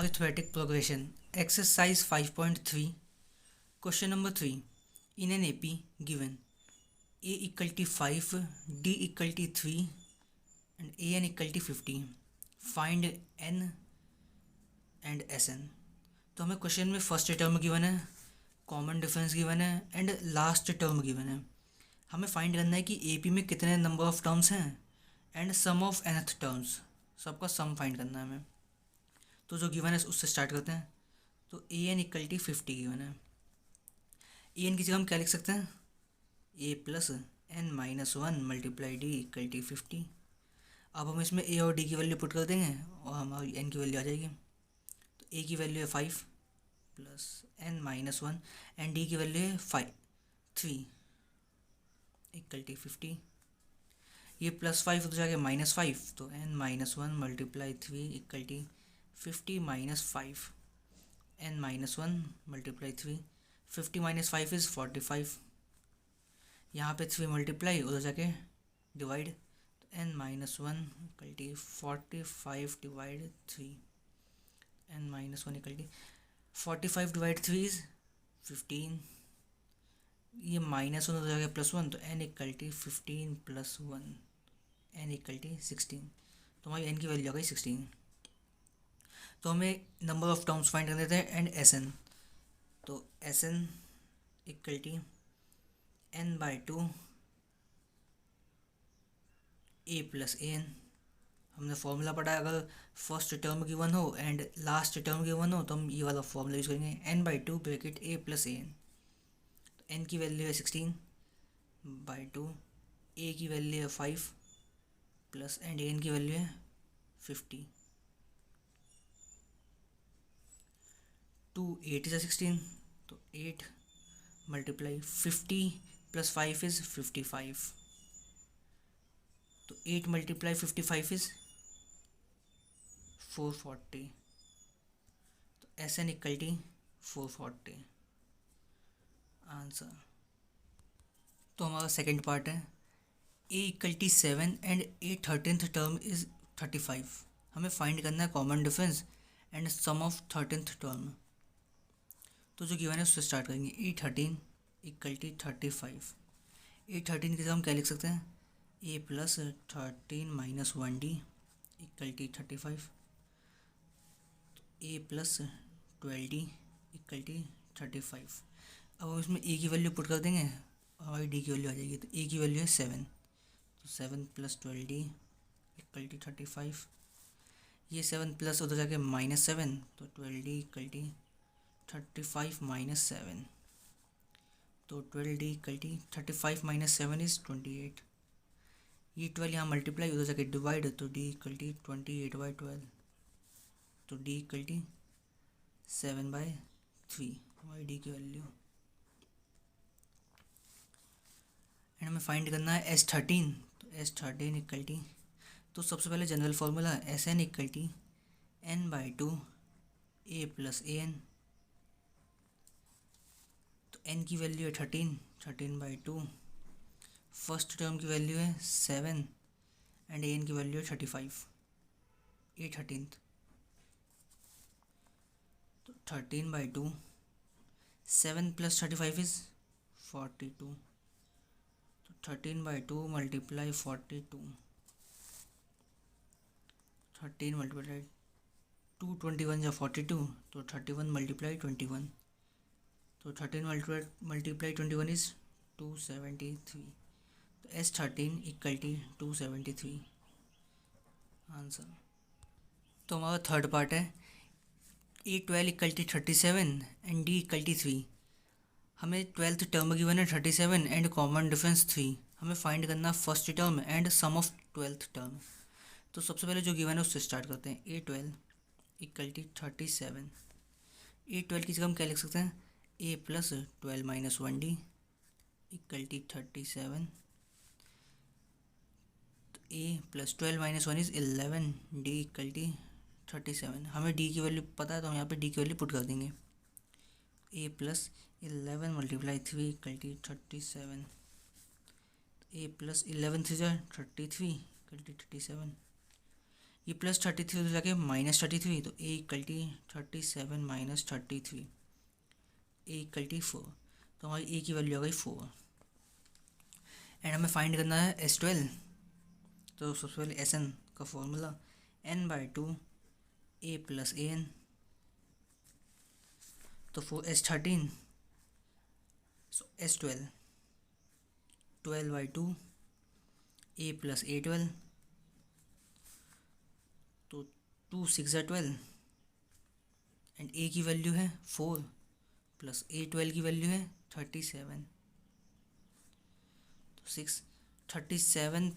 Arithmetic progression. Exercise 5.3. Question number 3. In an AP given A equal to 5, D equal to 3 and AN equal to 50. Find N and SN. तो हमें question में first term given है, common difference given है and last term given है. हमें find करना है कि एपी में कितने नंबर ऑफ टर्म्स हैं and sum of nth terms, सबका सम फाइंड करना है हमें. तो जो गिवन है उससे स्टार्ट करते हैं. तो ए एन इक्वल टी 50 गिवन है. ए एन की जगह हम क्या लिख सकते हैं, a plus N minus one multiply d equal to 50. अब हम इसमें ए और डी की वैल्यू पुट कर देंगे और हमारी एन की वैल्यू आ जाएगी. तो ए की वैल्यू है 5 plus N minus one and D की वैल्यू है 3 इक्वल टी 50. ये +5 तो जाके -5, तो N minus one multiply 3 equal to 50 minus 5 n minus one multiply 3. 50 minus 5 is 45. यहाँ पे 3 मल्टीप्लाई उधर जाके डिवाइड, तो n minus one equal T 45 divide 3. n minus one equal T 45 divide 3 is 15. ये माइनस वन उधर जाके +1, तो n equal T 15 plus 1 n equal T 16. तो हमारी n की वैल्यू आ गई 16. तो हमें नंबर ऑफ टर्म्स फाइंड कर देते हैं एंड एस एन. तो S N equal to N by two A plus A N. हमने फॉर्मूला पढ़ा है, अगर फर्स्ट टर्म गिवन हो एंड लास्ट टर्म गिवन हो तो हम ये वाला फॉर्मूला यूज़ करेंगे, N by two bracket A plus A N. तो एन की वैल्यू है 16 बाई टू, ए की वैल्यू है 5 प्लस एंड ए एन की वैल्यू है 50. 2 8 is 16, तो 8 मल्टीप्लाई 50 प्लस 5 इज़ 55. तो 8 मल्टीप्लाई 55 इज़ 440. तो S N equal to 440 answer. तो हमारा सेकेंड पार्ट है, a equal to 7 and a 13th term is 35. हमें फाइंड करना है common difference and sum of 13th term. तो जो गिवन है उससे स्टार्ट करेंगे. ए 13 इक्वल टी 35. ए 13 के साथ हम क्या लिख सकते हैं, a plus 13 minus 1 d equal to 35. A plus 12 d equal to 35. अब हम इसमें ए की वैल्यू पुट कर देंगे और हमारी डी की वैल्यू आ जाएगी. तो ए की वैल्यू है 7, तो 7 प्लस 12 डी इक्वल टी 35. ये 7 प्लस उधर जाके -7, तो 12 डी इक्वल टी 35 माइनस 7. तो 12 d equal to 35 minus 7 is 28. ये 12 यहाँ मल्टीप्लाई उधर जाके डिवाइड, तो डी इक्वल टी 28 बाई 12. तो डी इक्वल टी 7/3 हमारी डी की वैल्यू. एंड हमें फाइंड करना है S13. तो S13 इक्वल टी, तो सबसे पहले general formula S N equal to N by two A plus A N. तो n की वैल्यू है 13 बाई टू. फर्स्ट टर्म की वैल्यू है 7 एंड एन की वैल्यू है 35. ए 13th, तो 13 बाई टू, 7 प्लस 35 इज़ 42. तो 13 बाई टू मल्टीप्लाई 42, 13 मल्टीप्लाई 2 21 या 42, तो 31 मल्टीप्लाई 21. तो 13 मल्टीप्लाई 21 इज़ 273. तो S13 इक्वल टी 273 आंसर. तो हमारा थर्ड पार्ट है, A12 equal to 37 and D equal T 3. हमें 12th टर्म गिवन है 37 एंड कॉमन डिफरेंस 3. हमें फाइंड करना first term and sum of 12th term. तो सबसे पहले जो गिवन है उससे स्टार्ट करते हैं. A12 equal to 37. A12 की जगह हम क्या लिख सकते हैं, a plus 12 minus 1 d equal to 37. तो a plus 12 minus 1 is 11, d equal to 37. हमें डी की वैल्यू पता है तो हम यहाँ पे डी की वैल्यू पुट कर देंगे. ए plus 11 multiply 3 equal to 37. A plus 11 3 जा 33 इक्वल टी 37. ये +33 हो जाके -33, तो ए equal to 37 - 33, A equal T 4। तो हमारी ए की वैल्यू आ गई 4। एंड हमें फाइंड करना है S12। तो सबसे पहले SN का फॉर्मूला n/2 a + an। तो for S13 S12 12/2 a + a12। तो 2 6 12 एंड a की वैल्यू है 4 प्लस a12 की वैल्यू है 37। तो 37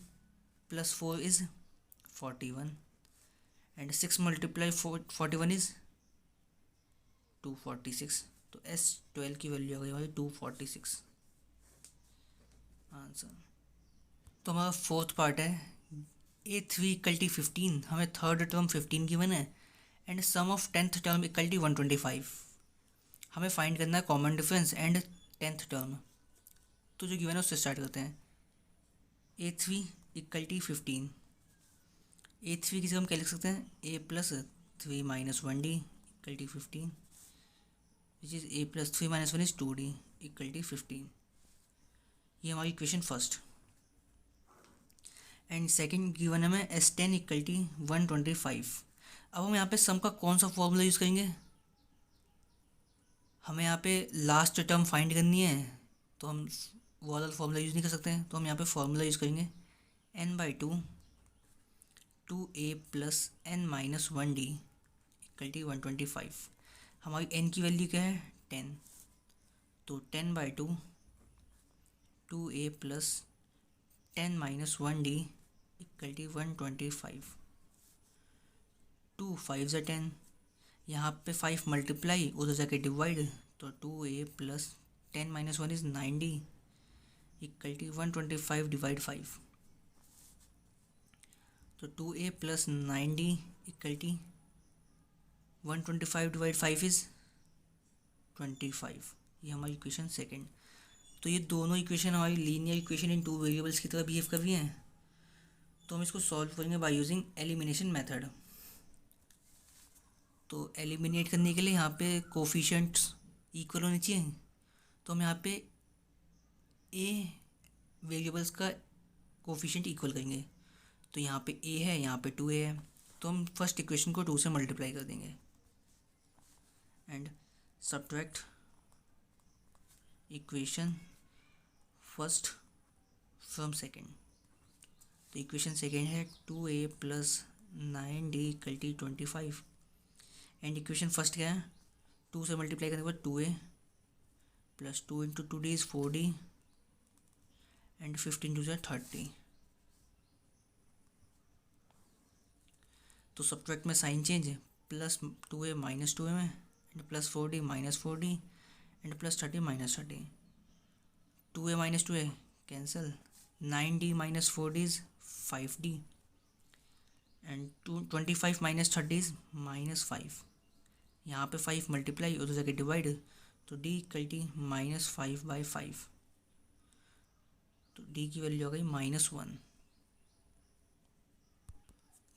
+ 4 इज़ 41 एंड 6 × 41 इज़ 246। तो S12 की वैल्यू आ गई हमारी 246 आंसर। तो हमारा फोर्थ पार्ट है A3 = 15। हमें थर्ड टर्म 15 गिवन है and sum of tenth term = 125। हमें फाइंड करना है common difference and tenth term. तो जो गिवन है उससे स्टार्ट करते हैं। A3 = 15। A3 की जगह हम क्या लिख सकते हैं, a + 3 - 1d = 15, which is a + 3 - 1 is 2d = 15। ये हमारी equation first. And second given है हमें S10 = 125। अब हम यहाँ पे सम का कौन सा फॉर्मूला यूज़ करेंगे, हमें यहाँ पे लास्ट टर्म फाइंड करनी है, तो हम वो वाला फॉर्मूला यूज़ नहीं कर सकते हैं। तो हम यहाँ पे फॉर्मूला यूज़ करेंगे n/2 2a + n - 1d = 125। हमारी n की वैल्यू क्या है 10। तो 10/2 2a + 10 - 1d = 125। 2 5 × 10, यहाँ पे 5 मल्टीप्लाई उधर जाके डिवाइड, तो 2a + 10 - 1 इज़ 9d = 125 / 5। तो 2a + 9d = 125 / 5 इज़ 25। ये हमारी इक्वेशन सेकंड। तो ये दोनों इक्वेशन हमारी लीनियर इक्वेशन इन 2 वेरिएबल्स की तरह बिहेव कर रही हैं। तो हम इसको सॉल्व करेंगे बाय यूजिंग एलिमिनेशन मेथड। तो एलिमिनेट करने के लिए यहाँ पे कोफिशिएंट्स इक्वल होने चाहिए। तो हम यहाँ पे ए वेरिएबल्स का कोफिशिएंट इक्वल करेंगे। तो यहाँ पे a है, यहाँ पे 2a है, तो हम फर्स्ट इक्वेशन को 2 से मल्टीप्लाई कर देंगे and subtract equation first from second. तो इक्वेशन सेकेंड है 2a + 9d = 25 and equation first क्या है, 2 से मल्टीप्लाई करने के बाद 2a + 2 × 2d is 4d and 15 × 30। तो सब्ट्रैक्ट में साइन चेंज +2a - 2a में and +4d - 4d and +30 - 30। 2a - 2a cancel, 9d - 4d is 5d and 25 - 30 is -5। यहाँ पे 5 मल्टीप्लाई उधर जाके डिवाइड, तो d = -5/5। तो d की वैल्यू आ गई -1।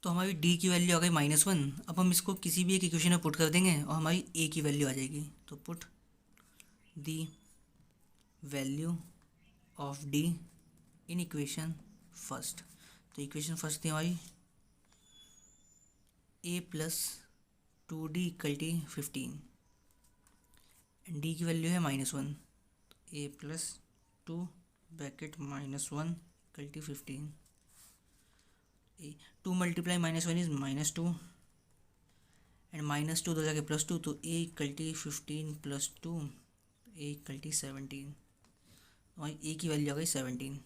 तो हमारी d की वैल्यू आ गई -1। अब हम इसको किसी भी एक इक्वेशन में पुट कर देंगे और हमारी a की वैल्यू आ जाएगी। तो put the value of d in equation first. तो इक्वेशन फर्स्ट थी हमारी a + 2d = 15 एंड d की वैल्यू है -1। a + 2 bracket -1 = 15। 2 multiply -1 is -2 and -2 उधर जाके +2, तो a = 15 + 2 a = 17। हमारी a की वैल्यू आ गई 17।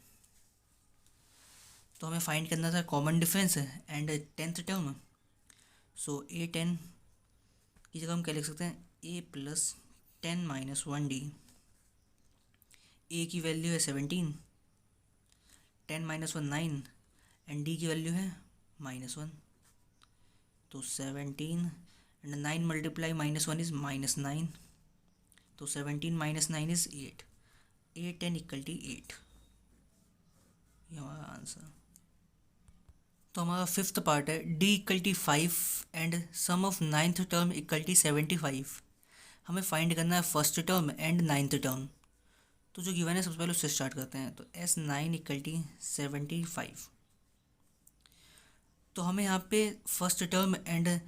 तो हमें फाइंड करना था common difference and tenth term. So a10 की जगह हम क्या लिख सकते हैं, a + 10 - 1d। a की वैल्यू है 17, 10 - 1 9 एंड d की वैल्यू है -1। तो 17 एंड 9 मल्टीप्लाई -1 इज़ -9। तो 17 - 9 इज़ 8। a10 = 8। ये हमारा आंसर। तो हमारा फिफ्थ पार्ट है D equal to 5 and sum of ninth term equal to 75। हमें फाइंड करना है first term and ninth term. तो जो गिवन है सबसे पहले उससे स्टार्ट करते हैं। तो S9 इक्वल टी 75। तो हमें यहाँ पे first term and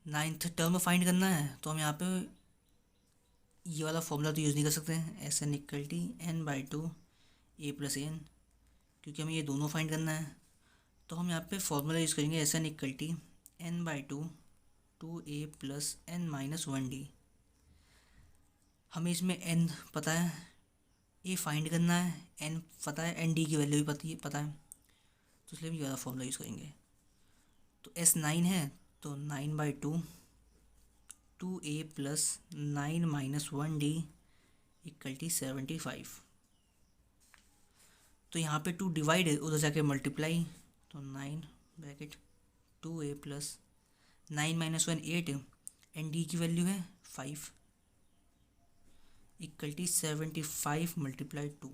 ninth term find करना है। तो हम यहाँ पे ये वाला फॉर्मूला तो यूज़ नहीं कर सकते हैं, SN equal to n/2 a plus N, क्योंकि हमें ये दोनों फाइंड करना है। तो हम यहाँ पे फॉर्मूला यूज़ करेंगे SN equal to n/2 2a plus n-1d। हमें इसमें n पता है, a फाइंड करना है, n पता है, n d की वैल्यू भी पता है, तो इसलिए हम ये वाला फॉर्मूला यूज़ करेंगे। तो S9 है तो 9/2 2a plus 9-1d equal to 75। तो यहाँ पे 2 डिवाइड उधर जाके मल्टीप्लाई, तो 9 bracket 2a plus 9-1 8 and D की वैल्यू है 5 इक्वल टी 75 मल्टीप्लाई 2।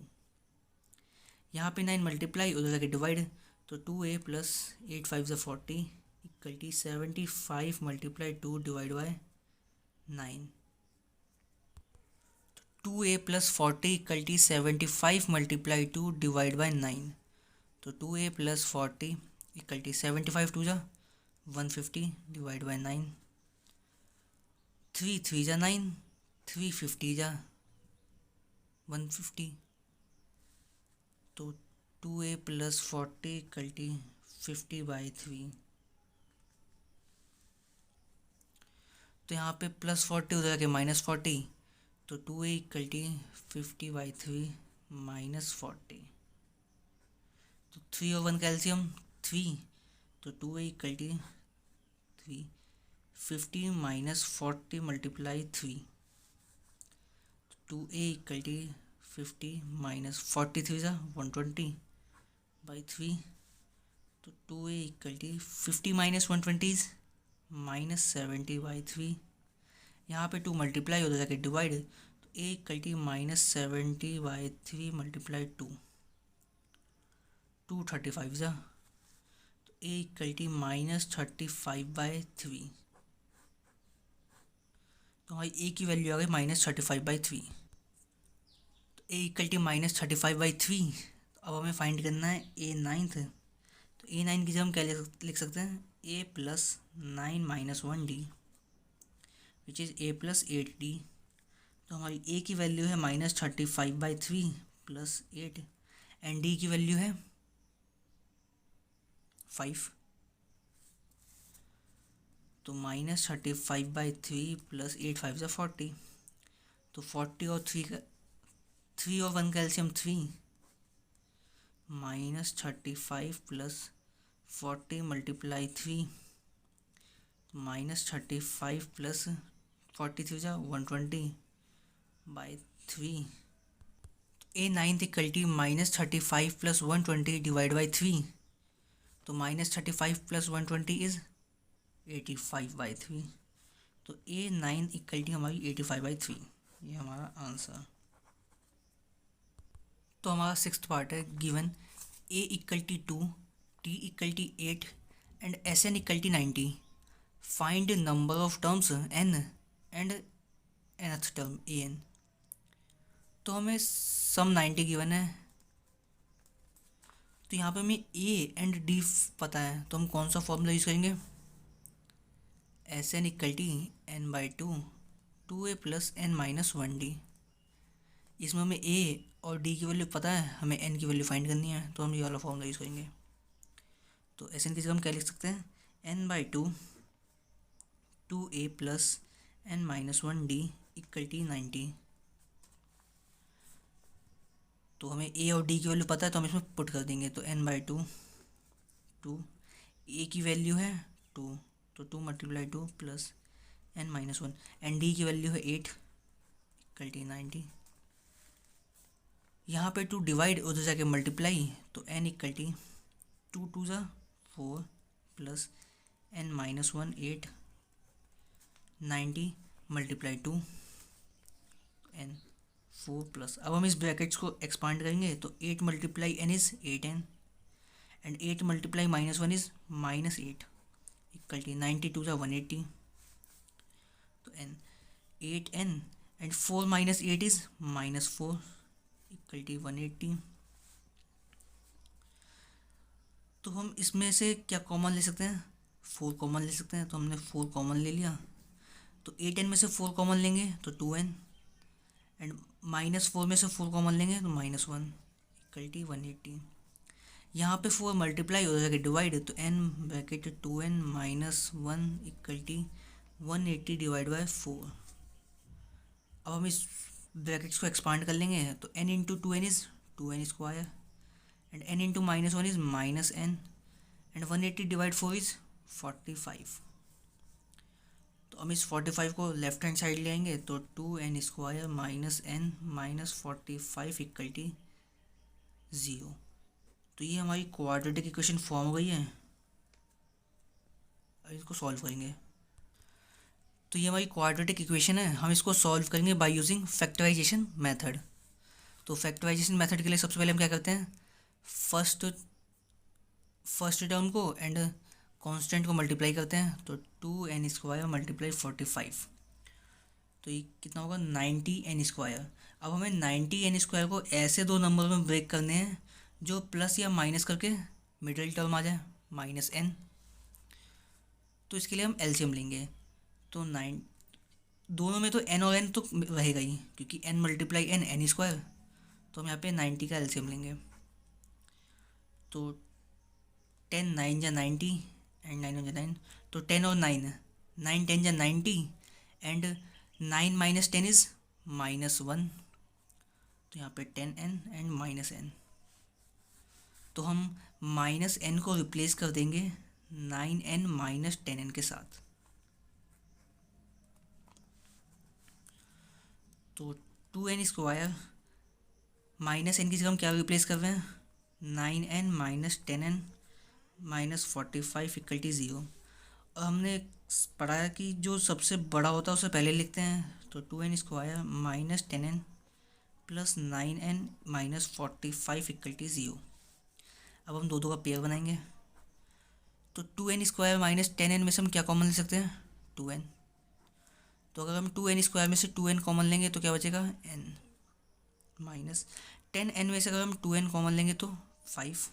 यहाँ पे 9 मल्टीप्लाई उधर जाके डिवाइड, तो 2a plus 8 5 40 equal to 75 multiply 2 divide by 9। 2a plus 40 equal to 75 multiply 2 divide by 9। तो 2a प्लस 40 इक्वल टी 75 2 जा 150 डिवाइड बाय 9। 3 3 जा 9, 3 50 जा 150। तो 2a प्लस 40 इक्वल टी 50/3। तो यहाँ पे प्लस 40 हो जाएगा -40, तो 2a इक्वल टी 50/3 -40। तो 3 और 1 कैल्शियम 3, तो 2a equal T 3 50 - 40 multiply 3। 2a equal to 50 - 43 जा 120/3। तो 2a इक्वल टी 50 - 120 -70/3। यहाँ पे 2 मल्टीप्लाई हो जाएगा डिवाइड, तो a इक्वल टी -70/3 मल्टीप्लाई 2 235 जा, तो a इक्वल टी -35/3। तो हमारी a की वैल्यू आ गई -35/3। तो a इक्वल टी -35/3। अब हमें फाइंड करना है a नाइन्थ। तो a नाइन की जगह हम क्या लिख सकते हैं, a plus 9-1d which is a plus 8d। तो हमारी a की वैल्यू है -35/3 प्लस 8 एंड d की वैल्यू है 5। तो -35/3 प्लस 8 5 = 40। तो 40 और 3 और 1 कैल्शियम 3 -35 प्लस 40 मल्टीप्लाई 3 -35 प्लस 43 जा 120/3। a ninth equal to -35 plus 120 divide by 3। तो -35 प्लस 120 इज़ 85/3। तो a नाइन इक्वल टी हमारी 85/3, ये हमारा आंसर। तो हमारा सिक्स्थ पार्ट है given a equal T 2 t equal T 8 and SN equal T 90। Find number of terms n and nth term an। तो हमें सम 90 गिवन है, तो यहाँ पे हमें a एंड d पता है, तो हम कौन सा फॉर्मूला यूज़ करेंगे, SN equal to n/2 2a plus n-1d। इसमें हमें a और d की वैल्यू पता है, हमें n की वैल्यू फाइंड करनी है, तो हम ये वाला फॉर्मूला यूज़ करेंगे। तो SN की जगह हम क्या लिख सकते हैं, n/2 2a plus n-1d equal T 90। तो हमें a और d की वैल्यू पता है, तो हम इसमें पुट कर देंगे। तो n/2 2 a की वैल्यू है 2, तो 2 multiply 2 plus n-1 and d की वैल्यू है 8 इक्वल टी 90। यहाँ पे 2 डिवाइड उधर जाके मल्टीप्लाई, तो n इक्वल टी 2 2 जा 4 plus n-1 8 90 multiply 2 n 4 plus. अब हम इस ब्रैकेट्स को एक्सपांड करेंगे, तो 8 multiply n is 8n and 8 multiply -1 is -8 equal to 92 जा 180, तो n 8n and 4 - 8 is -4 equal to 180। तो हम इसमें से क्या कॉमन ले सकते हैं, 4 कॉमन ले सकते हैं, तो हमने 4 कॉमन ले लिया। तो 8n में से 4 कॉमन लेंगे तो 2n एंड -4 में से 4 कॉमन लेंगे तो -1 इक्वल टू 180। यहाँ पे 4 मल्टीप्लाई हो जाएगा डिवाइड, तो n bracket 2n -1 equal to 180 divide by 4। अब हम इस ब्रैकेट्स को एक्सपांड कर लेंगे, तो n into 2n is 2n square and n into -1 is -n and 180 divide 4 is 45। तो हम इस 45 को लेफ्ट हैंड साइड ले आएंगे, तो 2n square -n -45 equal to 0। तो ये हमारी क्वाड्रेटिक इक्वेशन फॉर्म हो गई है। अब इसको सॉल्व करेंगे, तो ये हमारी क्वाड्रेटिक इक्वेशन है। हम इसको सॉल्व करेंगे बाय यूजिंग फैक्टराइजेशन मेथड। तो फैक्टराइजेशन मेथड के लिए सबसे पहले हम क्या करते हैं, फर्स्ट टर्म को एंड कांस्टेंट को मल्टीप्लाई करते हैं, तो 2n स्क्वायर मल्टीप्लाई 45, तो ये कितना होगा 90n स्क्वायर। अब हमें 90n स्क्वायर को ऐसे दो नंबर में ब्रेक करने हैं जो प्लस या माइनस करके मिडिल टर्म आ जाए -n। तो इसके लिए हम एलसीएम लेंगे, तो 9 दोनों में तो n और n तो रहेगा ही, क्योंकि n मल्टीप्लाई n स्क्वायर। तो हम यहाँ पे 90 का एलसीएम लेंगे, तो 10 9 जा 90 एंड 9 जा 9, तो 10 और 9 9 10 जा 90 एंड 9 - 10 इज -1, तो यहाँ पे 10n एंड -n। तो हम -n को रिप्लेस कर देंगे 9n - 10n के साथ, तो 2n स्क्वायर -n की जगह हम क्या रिप्लेस कर रहे हैं, 9n - 10n -45 इक्वल टू 0। और हमने पढ़ा कि जो सबसे बड़ा होता है उसे पहले लिखते हैं, तो 2n square -10n plus 9n -45 equal to 0। अब हम दो का पेयर बनाएंगे, तो 2n स्क्वायर -10n में से हम क्या कॉमन ले सकते हैं, 2n। तो अगर हम 2n स्क्वायर में से 2n कॉमन लेंगे तो क्या बचेगा, n माइनस 10n में से अगर हम 2n कॉमन लेंगे तो 5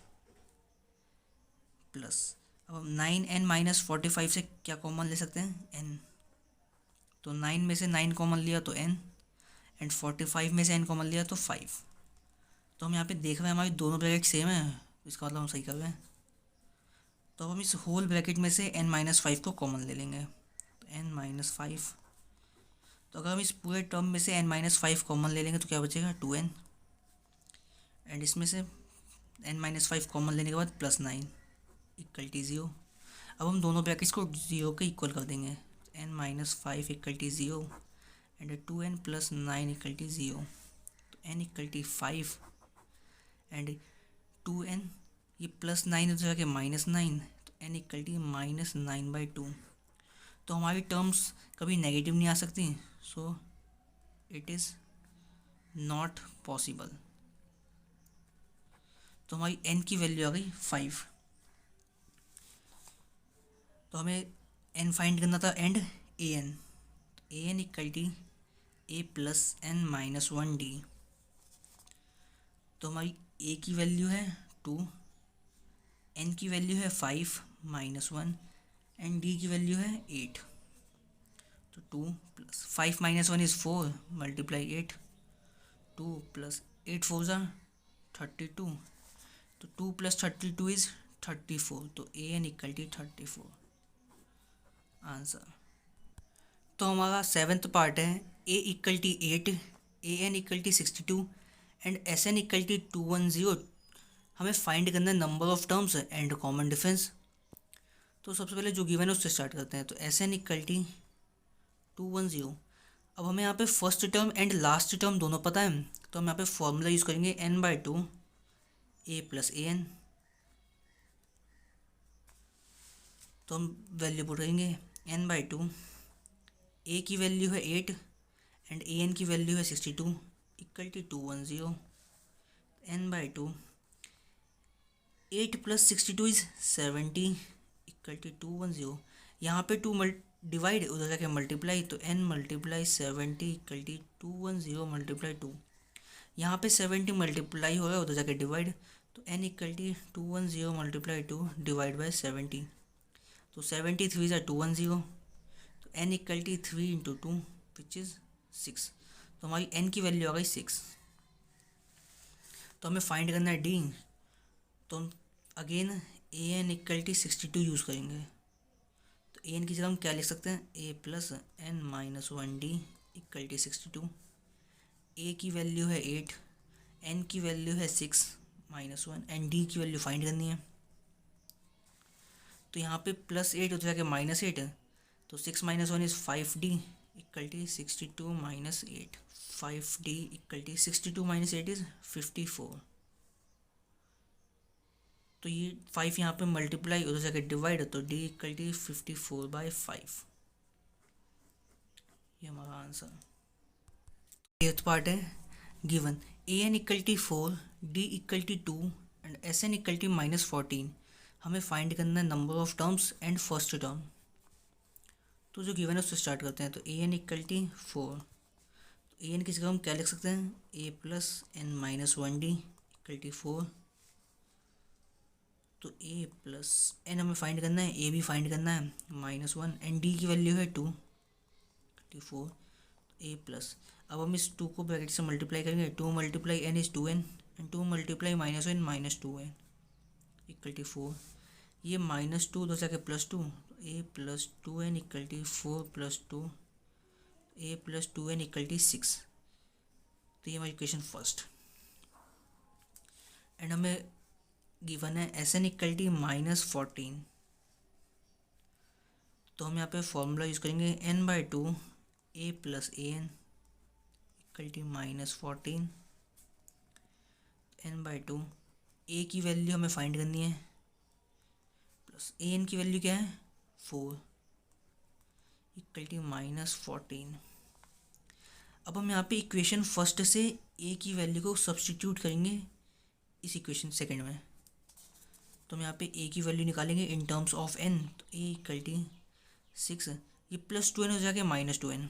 प्लस, अब हम 9n -45 से क्या कॉमन ले सकते हैं, n। तो 9 में से 9 कॉमन लिया तो n एंड 45 में से n कॉमन लिया तो 5। तो हम यहाँ पे देख रहे हैं हमारी दोनों ब्रैकेट सेम है, इसका मतलब हम सही कर रहे हैं। तो अब हम इस होल ब्रैकेट में से n -5 को कॉमन ले लेंगे, तो n -5। तो अगर हम इस पूरे टर्म में से n -5 कॉमन ले लेंगे तो क्या बचेगा, 2n एंड इसमें से n -5 कॉमन लेने के बाद +9 इक्वल टू 0। अब हम दोनों ब्रैकेट्स को 0 के इक्वल कर देंगे, n -5 equal to 0 and 2n + 9 equal to 0, तो n equal to 5 and 2n ये +9 हो जाएगा -9, तो n इक्वल टू -9/2। तो हमारी टर्म्स कभी नेगेटिव नहीं आ सकती, so it is not possible. तो हमारी n की वैल्यू आ गई 5। तो हमें n फाइंड करना था and an equal to a + n - 1d। तो हमारी a की वैल्यू है 2, n की वैल्यू है 5 - 1 एंड d की वैल्यू है 8। तो 2 + 5 - 1 इज़ 4 मल्टीप्लाई 8, 2 + 8 4 ज़ा 32, तो 2 + 32 इज़ 34, तो an इक्वल टू 34 आंसर। तो हमारा 7th पार्ट है a equal to 8, an equal to 62 and sn equal to 210। हमें फाइंड करना है number of terms and common difference. तो सबसे पहले जो गिवन है उससे स्टार्ट करते हैं, तो sn इक्वल टू 210। अब हमें यहाँ पे first term and last term दोनों पता है, तो हम यहाँ पे फॉर्मूला यूज़ करेंगे n/2 a + an। तो हम वैल्यू पुट करेंगे n/2, a की वैल्यू है 8 एंड an की वैल्यू है 62 equal to 210। n/2 8 + 62 is 70 equal to 210। यहाँ पे डिवाइड उधर जाके मल्टीप्लाई, तो n multiply 70 equal to 210 multiply 2। यहाँ पे 70 मल्टीप्लाई हो रहा है, उधर जाके डिवाइड, तो n equal to 210 multiply 2 divide by 70। तो 70 3 ज़ा 210, तो n equal to 3 into 2 which is 6। तो हमारी n की वैल्यू आ गई 6। तो हमें फाइंड करना है d, तो हम again a n equal to 62 use करेंगे। तो ए एन की जगह हम क्या लिख सकते हैं, a plus n minus 1d equal to 62। A की वैल्यू है 8, n की वैल्यू है 6 माइनस 1 एंड d की वैल्यू फाइंड करनी है। तो यहाँ पे +8 हो जाएगा -8, तो 6 minus 1 is 5d equal to 62 minus 8। 5d equal to 62 minus 8 is 54। तो ये 5 यहाँ पे मल्टीप्लाई उधर जाके डिवाइड, तो d इक्वल टू 54/5। ये हमारा आंसर। 8th पार्ट है given an equal to 4, d equal to 2 and sn equal to -14। हमें फाइंड करना है number of terms and first term. तो जो गिवन है उससे स्टार्ट करते हैं। तो an इक्वल टू 4, तो an की जगह हम क्या लिख सकते हैं, a plus n minus 1d equal to 4। तो a प्लस n हमें फाइंड करना है, a भी फाइंड करना है -1 एंड d की वैल्यू है 2 to 4। a प्लस, अब हम इस 2 को ब्रैकेट से मल्टीप्लाई करेंगे, 2 multiply n is 2n and 2 multiply -1 -2n equal to 4। ये -2 उधर जाके +2, a plus 2n equal to 4 plus 2, a plus 2n equal to 6। तो ये हमारी इक्वेशन फर्स्ट। एंड हमें गिवन है sn इक्वल टू -14। तो हम यहाँ पे फॉर्मूला यूज़ करेंगे n/2 a plus an equal to -14 n/2। a की वैल्यू हमें फाइंड करनी है, प्लस an की वैल्यू क्या है 4 इक्वल टू -14। अब हम यहाँ पे इक्वेशन फर्स्ट से a की वैल्यू को सब्स्टिट्यूट करेंगे इस इक्वेशन सेकंड में। तो हम यहाँ पे a की वैल्यू निकालेंगे इन टर्म्स ऑफ n, तो a इक्वल टू 6, ये +2n हो जाएगा -2n।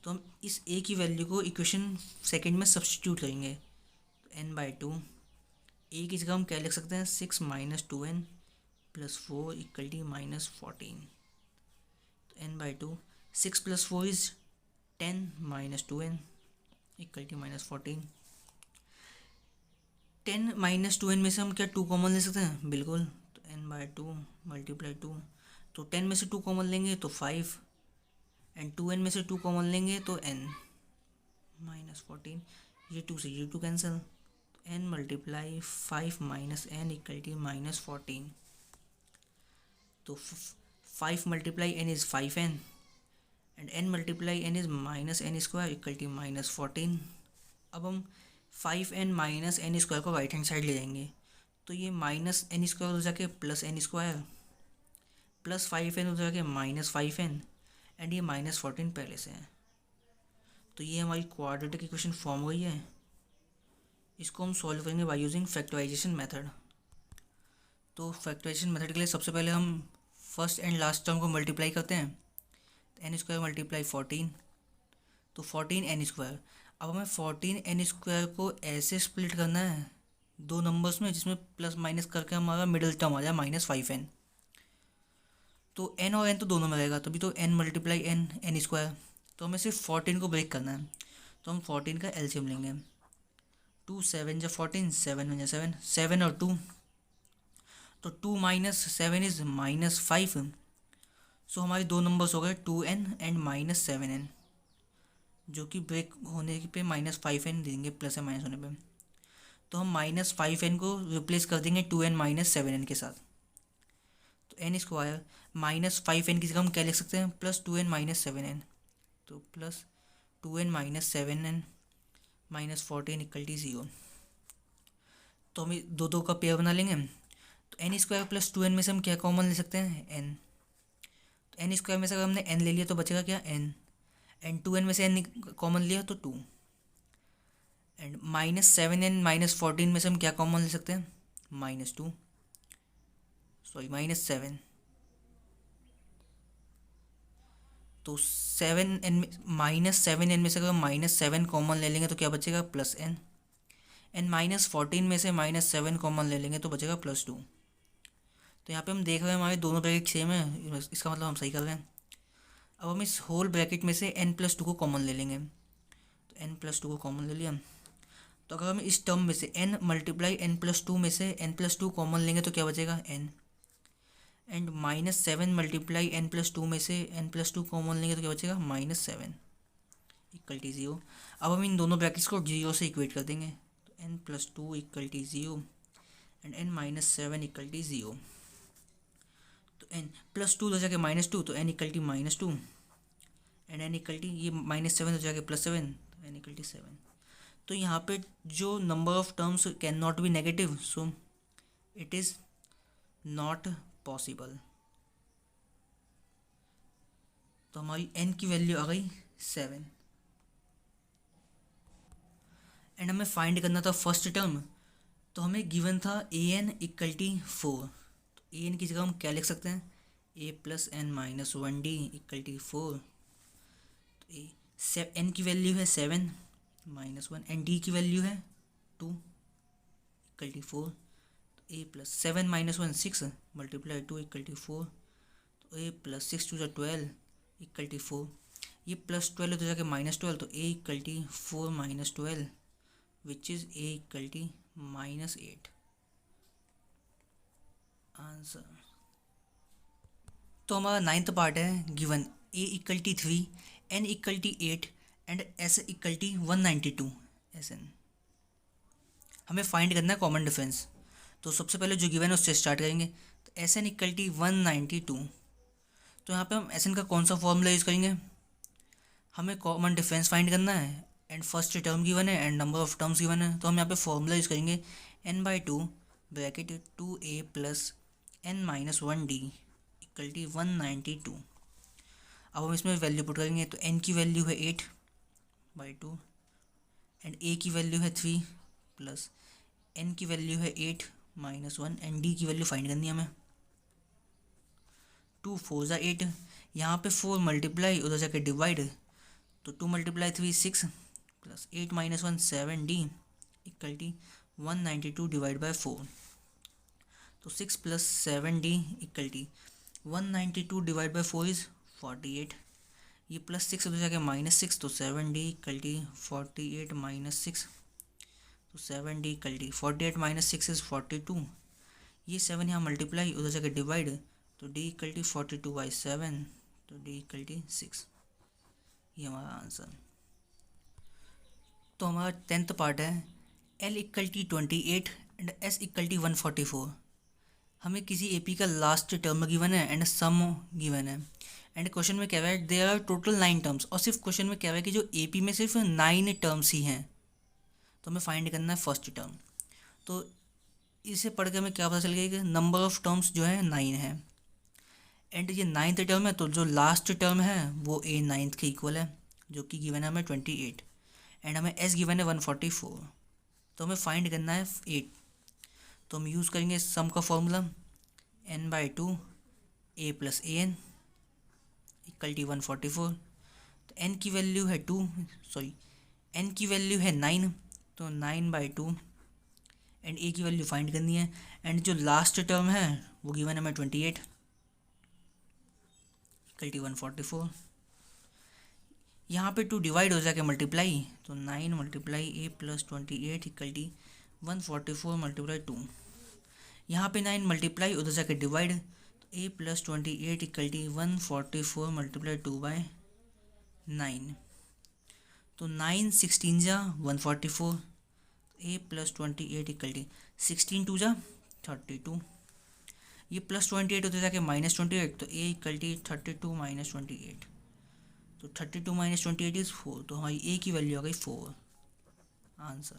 तो हम इस a की वैल्यू को इक्वेशन सेकंड में सब्स्टिट्यूट करेंगे, तो n/2 a की जगह हम क्या लिख सकते हैं, 6 minus 2n plus 4 equal to -14। तो n/2 6 plus 4 is 10 minus 2n equal to -14। 10 minus 2n में से हम क्या 2 कॉमन ले सकते हैं, बिल्कुल। तो n/2 मल्टीप्लाई 2, तो 10 में से 2 कॉमन लेंगे तो 5 एंड 2n में से 2 कॉमन लेंगे तो n -14। ये 2 से ये 2 कैंसिल, तो n multiply 5 minus n equal to -14। तो 5 multiply n is 5n and n multiply n is -n² equal to -14। अब हम 5n माइनस n² को राइट हैंड साइड ले जाएंगे, तो ये -n² हो जाके +n² प्लस 5n हो जाके -5n एंड ये -14 पहले से है। तो ये हमारी क्वाड्रेटिक इक्वेशन फॉर्म हुई है। इसको हम सॉल्व करेंगे बाय यूजिंग फैक्टराइजेशन मेथड। तो फैक्टराइजेशन मेथड के लिए सबसे पहले हम फर्स्ट एंड लास्ट टर्म को मल्टीप्लाई करते हैं, n² मल्टीप्लाई 14, तो 14n²। अब हमें 14n² को ऐसे स्प्लिट करना है दो नंबर्स में जिसमें प्लस माइनस करके हमारा मिडिल टर्म आ जाए -5n। तो n और n तो दोनों में रहेगा, तभी तो n मल्टीप्लाई n² तो हमें सिर्फ 14 को ब्रेक करना है। तो हम 14 का एलसीएम लेंगे, 2 7 जा 14, 7 1 जा 7, 7 और 2, तो 2 माइनस 7 इज़ -5। सो हमारे दो नंबर्स हो गए 2n एंड -7n, जो कि ब्रेक होने पे -5n देंगे प्लस या माइनस होने पे। तो हम -5n को रिप्लेस कर देंगे 2n -7n के साथ। तो n² -5n की जगह हम क्या लिख सकते हैं, +2n -7n, तो +2n -7n -14 इक्वल टू 0। तो हम दो दो का पेयर बना लेंगे। तो n² + 2n में से हम क्या कॉमन ले सकते हैं, n। तो n² में से अगर हमने n ले लिया तो बचेगा क्या, n एंड 2n में से n कॉमन लिया तो 2 एंड -7n -14 में से हम क्या कॉमन ले सकते हैं, -7। तो 7n -7n में से अगर -7 कॉमन ले लेंगे तो क्या बचेगा +n। एन -14 में से -7 कॉमन ले लेंगे तो बचेगा +2। तो यहाँ पे हम देख रहे हैं हमारे दोनों ब्रैकेट सेम है, इसका मतलब हम सही कर रहे हैं। अब हम इस होल ब्रैकेट में से n+2 को कॉमन ले लेंगे। तो n+2 को कॉमन ले लिया। तो अगर हम इस टर्म में से n × n+2 में से n+2 कॉमन लेंगे तो क्या बचेगा n। एंड -7 × n+2 में से n+2 कॉमन लेंगे तो क्या बचेगा -7 = 0। अब हम इन दोनों ब्रैकेट्स को 0 से इक्वेट कर देंगे। तो n+2 = 0 एंड n-7 = 0। तो n+2 हो जाके -2 तो n = -2 एंड n ये -7 हो जाके +7 तो n = 7। तो यहाँ पे जो number of terms can not be negative, so it is not possible. तो हमारी n की वैल्यू आ गई 7 एंड हमें फाइंड करना था फर्स्ट टर्म। तो हमें गिवन था an = 4। तो an की जगह हम क्या लिख सकते हैं a + n-1d = 4। तो n की वैल्यू है 7 -1 एंड d की वैल्यू है 2 = 4। तो a + 7 - 1 6 × 2 = 4। तो a + 6 × 2 = 12 = 4। ये +12 तो जाके -12 तो a = 4 - 12 which is a = -8 answer. तो हमारा 9th पार्ट है given a = 3 n = 8 and s = 192 SN। हमें फाइंड करना है कॉमन डिफरेंस। तो सबसे पहले जो गिवन है उससे स्टार्ट करेंगे। तो SN = 192। तो यहाँ पे हम SN का कौन सा फॉर्मूला यूज़ करेंगे, हमें कॉमन डिफरेंस फाइंड करना है एंड फर्स्ट टर्म गिवन है and number of terms given है। तो हम यहाँ पे फॉर्मूला यूज़ करेंगे n/2 ब्रैकेट 2a + n-1d = 192। अब हम इसमें वैल्यू पुट करेंगे। तो n की वैल्यू है 8/2 एंड a की वैल्यू है 3 प्लस n की वैल्यू है 8 - 1 एंड d की वैल्यू फाइंड करनी है हमें। 2 4 = 8। यहाँ पे 4 मल्टीप्लाई उधर जाके डिवाइड। तो 2 × 3 6 प्लस 8 - 1 7d = 192 / 4। तो 6 + 7d = 192 / 4 इज़ 48। ये +6 उधर जाके -6 तो 7d = 48 - 6 तो 7d = 48 - 6 इज़ 42। ये 7 यहाँ मल्टीप्लाई उधर जाके डिवाइड तो d = 42/7 तो d = 6। ये हमारा आंसर। तो हमारा 10th पार्ट है L = 28 एंड S = 144। हमें किसी AP का लास्ट टर्म गिवन है एंड सम गिवन है एंड क्वेश्चन में कह रहा है देयर आर टोटल 9 टर्म्स। और सिर्फ क्वेश्चन में कह रहा है कि जो AP में सिर्फ 9 टर्म्स ही हैं। तो हमें फाइंड करना है फर्स्ट टर्म। तो इसे पढ़ के हमें क्या पता चल गया कि नंबर ऑफ टर्म्स जो है 9 है एंड ये 9th टर्म है। तो जो लास्ट टर्म है वो a 9th के इक्वल है जो कि गिवन है हमें 28 एंड हमें s गिवन है 144। तो हमें फाइंड करना है 8। तो हम यूज़ करेंगे सम का फॉर्मूला n/2 a + an = 144। तो n की वैल्यू है n की वैल्यू है 9 तो 9/2 एंड a की वैल्यू फाइंड करनी है एंड जो लास्ट टर्म है वो गिवन है हमें 28 = 144। यहाँ पे 2 डिवाइड हो जाके मल्टीप्लाई तो 9 × a + 28 = 144 × 2। यहाँ पे 9 मल्टीप्लाई उधर जाके डिवाइड तो a + 28 = 144 × 2/9। तो 9 16 जा 144 a + 28 = 16 2 जा 32। ये +28 उधर जाके -28 तो a = 32 - 28। तो 32 - 28 इज़ 4। तो हमारी a की वैल्यू आ गई 4 आंसर।